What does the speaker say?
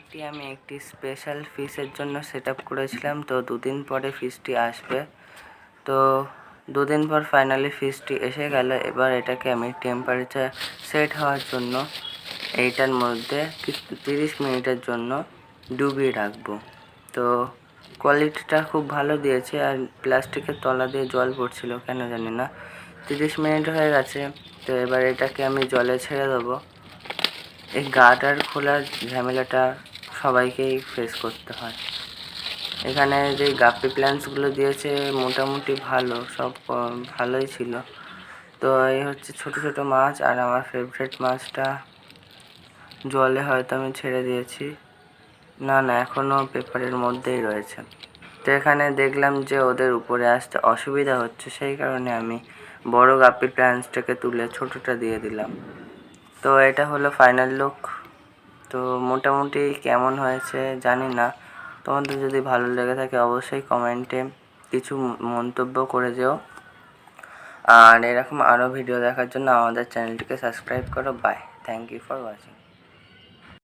এটি আমি একটি স্পেশাল ফিশের জন্য সেট আপ করেছিলাম। তো দুদিন পরে ফিশটি আসবে। তো দুদিন পর ফাইনালি ফিশটি এসে গেল। এবার এটাকে আমি টেম্পারেচার সেট হওয়ার জন্য এইটার মধ্যে 30 মিনিটের জন্য ডুবিয়ে রাখবো। তো কোয়ালিটিটা খুব ভালো দিয়েছে, আর প্লাস্টিকের তলা দিয়ে জল পড়ছিল কেন জানি না। 30 মিনিট হয়ে গেছে। তো এবার এটাকে আমি জলে ছেড়ে দেবো। এই গাটার খোলার ঝামেলাটা সবাইকেই ফেস করতে হয়। এখানে যে গাপ্পি প্ল্যান্টসগুলো দিয়েছে মোটামুটি ভালো, সব ভালোই ছিল। তো এই হচ্ছে ছোট ছোট মাছ, আর আমার ফেভারিট মাছটা জলে হয়তো আমি ছেড়ে দিয়েছি, না এখনও পেপারের মধ্যেই রয়েছে। তো এখানে দেখলাম যে ওদের উপরে আসতে অসুবিধা হচ্ছে, সেই কারণে আমি বড় গাপ্পি প্ল্যান্টসটাকে তুলে ছোটোটা দিয়ে দিলাম। তো এটা হলো ফাইনাল লুক। তো মোটামুটি কেমন হয়েছে জানি না। তোমাদের যদি ভালো লেগে থাকে অবশ্যই কমেন্টে কিছু মন্তব্য করে যেও। আর এরকম আরও ভিডিও দেখার জন্য আমাদের চ্যানেলটিকে সাবস্ক্রাইব করো। Bye, thank you for watching.